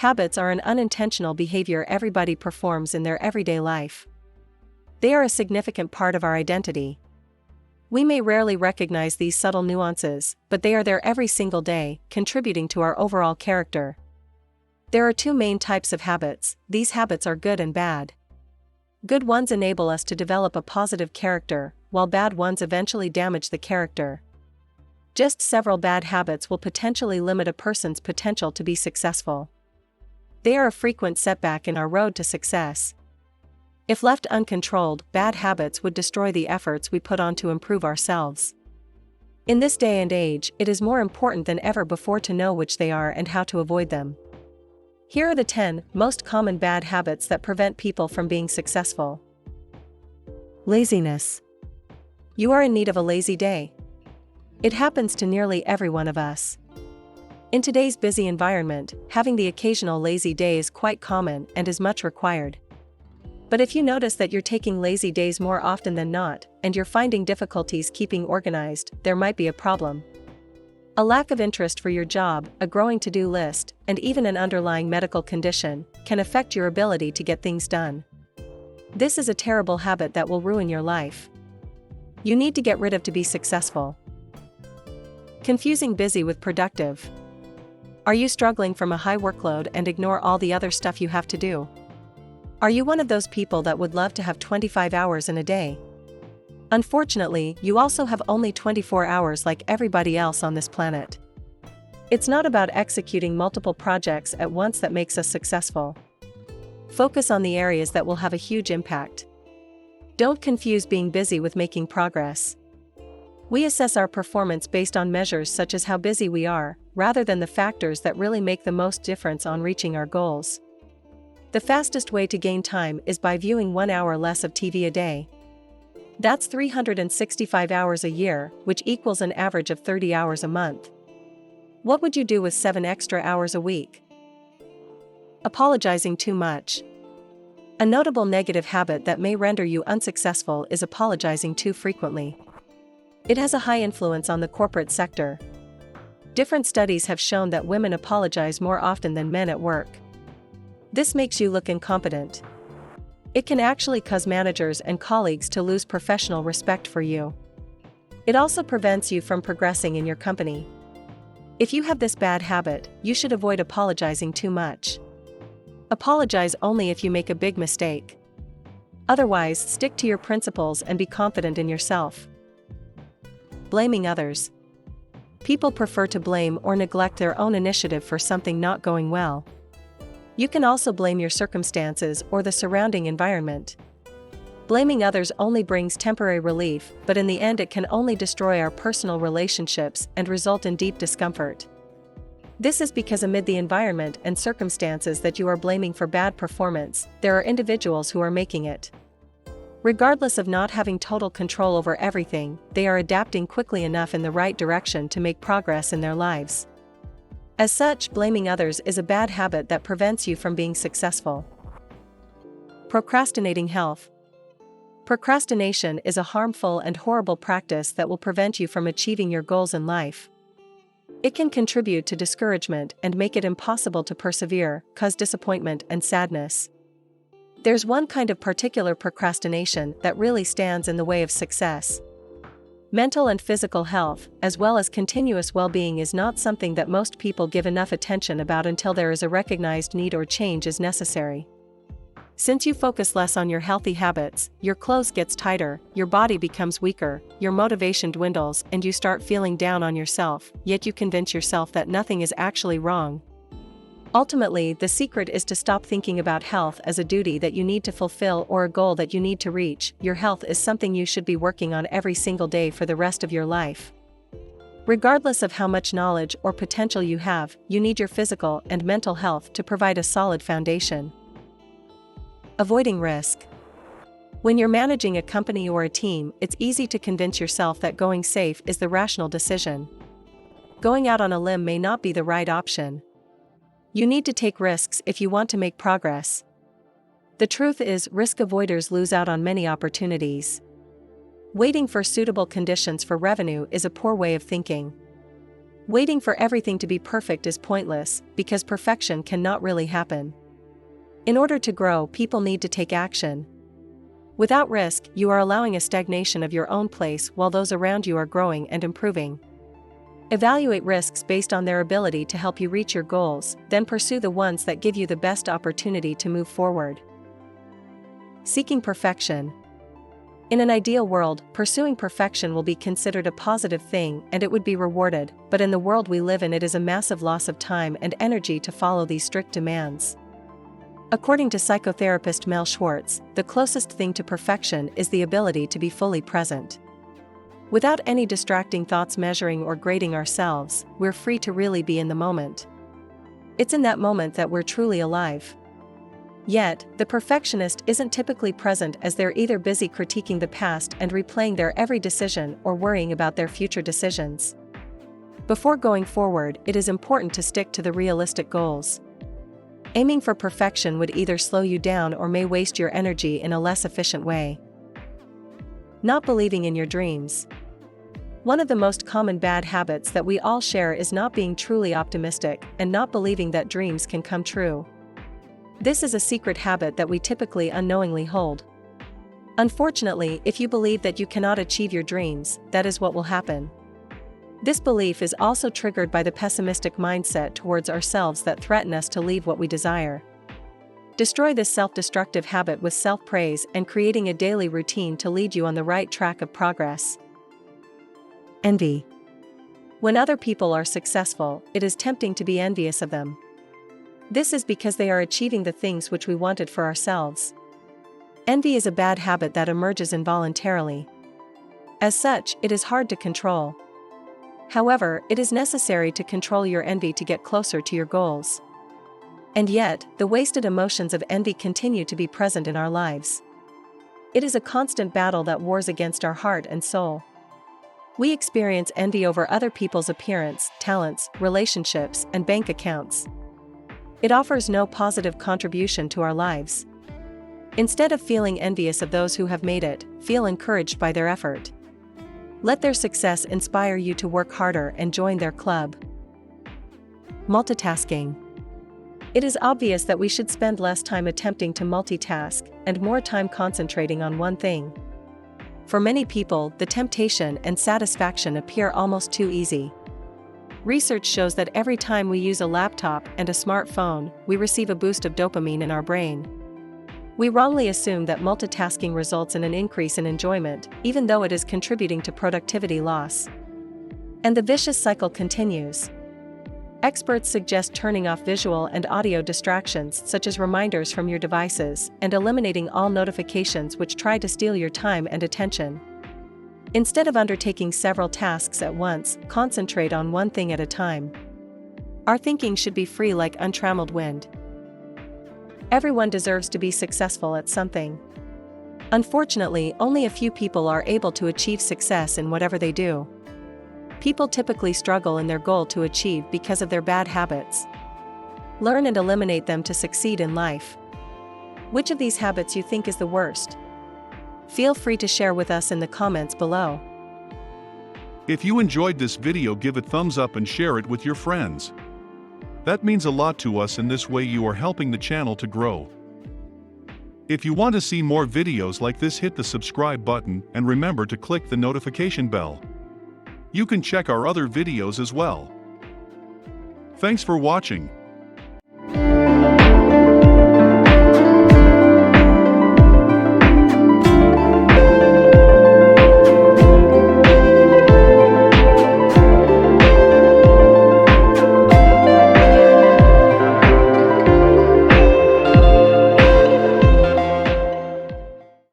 Habits are an unintentional behavior everybody performs in their everyday life. They are a significant part of our identity. We may rarely recognize these subtle nuances, but they are there every single day, contributing to our overall character. There are two main types of habits. These habits are good and bad. Good ones enable us to develop a positive character, while bad ones eventually damage the character. Just several bad habits will potentially limit a person's potential to be successful. They are a frequent setback in our road to success. If left uncontrolled, bad habits would destroy the efforts we put on to improve ourselves. In this day and age, it is more important than ever before to know which they are and how to avoid them. Here are the 10 most common bad habits that prevent people from being successful. Laziness. You are in need of a lazy day. It happens to nearly every one of us. In today's busy environment, having the occasional lazy day is quite common and is much required. But if you notice that you're taking lazy days more often than not, and you're finding difficulties keeping organized, there might be a problem. A lack of interest for your job, a growing to-do list, and even an underlying medical condition can affect your ability to get things done. This is a terrible habit that will ruin your life. You need to get rid of to be successful. Confusing busy with productive. Are you struggling from a high workload and ignore all the other stuff you have to do? Are you one of those people that would love to have 25 hours in a day? Unfortunately, you also have only 24 hours like everybody else on this planet. It's not about executing multiple projects at once that makes us successful. Focus on the areas that will have a huge impact. Don't confuse being busy with making progress. We assess our performance based on measures such as how busy we are, rather than the factors that really make the most difference on reaching our goals. The fastest way to gain time is by viewing 1 hour less of TV a day. That's 365 hours a year, which equals an average of 30 hours a month. What would you do with 7 extra hours a week? Apologizing too much. A notable negative habit that may render you unsuccessful is apologizing too frequently. It has a high influence on the corporate sector. Different studies have shown that women apologize more often than men at work. This makes you look incompetent. It can actually cause managers and colleagues to lose professional respect for you. It also prevents you from progressing in your company. If you have this bad habit, you should avoid apologizing too much. Apologize only if you make a big mistake. Otherwise, stick to your principles and be confident in yourself. Blaming others. People prefer to blame or neglect their own initiative for something not going well. You can also blame your circumstances or the surrounding environment. Blaming others only brings temporary relief, but in the end it can only destroy our personal relationships and result in deep discomfort. This is because amid the environment and circumstances that you are blaming for bad performance, there are individuals who are making it. Regardless of not having total control over everything, they are adapting quickly enough in the right direction to make progress in their lives. As such, blaming others is a bad habit that prevents you from being successful. Procrastinating health. Procrastination is a harmful and horrible practice that will prevent you from achieving your goals in life. It can contribute to discouragement and make it impossible to persevere, cause disappointment and sadness. There's one kind of particular procrastination that really stands in the way of success. Mental and physical health, as well as continuous well-being, is not something that most people give enough attention about until there is a recognized need or change is necessary. Since you focus less on your healthy habits, your clothes gets tighter, your body becomes weaker, your motivation dwindles, and you start feeling down on yourself, yet you convince yourself that nothing is actually wrong. Ultimately, the secret is to stop thinking about health as a duty that you need to fulfill or a goal that you need to reach. Your health is something you should be working on every single day for the rest of your life. Regardless of how much knowledge or potential you have, you need your physical and mental health to provide a solid foundation. Avoiding risk. When you're managing a company or a team, it's easy to convince yourself that going safe is the rational decision. Going out on a limb may not be the right option. You need to take risks if you want to make progress. The truth is, risk avoiders lose out on many opportunities. Waiting for suitable conditions for revenue is a poor way of thinking. Waiting for everything to be perfect is pointless, because perfection cannot really happen. In order to grow, people need to take action. Without risk, you are allowing a stagnation of your own place while those around you are growing and improving. Evaluate risks based on their ability to help you reach your goals, then pursue the ones that give you the best opportunity to move forward. Seeking perfection. In an ideal world, pursuing perfection will be considered a positive thing and it would be rewarded, but in the world we live in, it is a massive loss of time and energy to follow these strict demands. According to psychotherapist Mel Schwartz, the closest thing to perfection is the ability to be fully present. Without any distracting thoughts measuring or grading ourselves, we're free to really be in the moment. It's in that moment that we're truly alive. Yet, the perfectionist isn't typically present, as they're either busy critiquing the past and replaying their every decision or worrying about their future decisions. Before going forward, it is important to stick to the realistic goals. Aiming for perfection would either slow you down or may waste your energy in a less efficient way. Not believing in your dreams. One of the most common bad habits that we all share is not being truly optimistic and not believing that dreams can come true. This is a secret habit that we typically unknowingly hold. Unfortunately, if you believe that you cannot achieve your dreams, that is what will happen. This belief is also triggered by the pessimistic mindset towards ourselves that threaten us to leave what we desire. Destroy this self-destructive habit with self-praise and creating a daily routine to lead you on the right track of progress. Envy. When other people are successful, it is tempting to be envious of them. This is because they are achieving the things which we wanted for ourselves. Envy is a bad habit that emerges involuntarily. As such, it is hard to control. However, it is necessary to control your envy to get closer to your goals. And yet, the wasted emotions of envy continue to be present in our lives. It is a constant battle that wars against our heart and soul. We experience envy over other people's appearance, talents, relationships, and bank accounts. It offers no positive contribution to our lives. Instead of feeling envious of those who have made it, feel encouraged by their effort. Let their success inspire you to work harder and join their club. Multitasking. It is obvious that we should spend less time attempting to multitask and more time concentrating on one thing. For many people, the temptation and satisfaction appear almost too easy. Research shows that every time we use a laptop and a smartphone, we receive a boost of dopamine in our brain. We wrongly assume that multitasking results in an increase in enjoyment, even though it is contributing to productivity loss. And the vicious cycle continues. Experts suggest turning off visual and audio distractions such as reminders from your devices and eliminating all notifications which try to steal your time and attention. Instead of undertaking several tasks at once, concentrate on one thing at a time. Our thinking should be free like untrammeled wind. Everyone deserves to be successful at something. Unfortunately, only a few people are able to achieve success in whatever they do. People typically struggle in their goal to achieve because of their bad habits. Learn and eliminate them to succeed in life. Which of these habits you think is the worst? Feel free to share with us in the comments below. If you enjoyed this video, give a thumbs up and share it with your friends. That means a lot to us, and this way you are helping the channel to grow. If you want to see more videos like this, hit the subscribe button and remember to click the notification bell. You can check our other videos as well. Thanks for watching.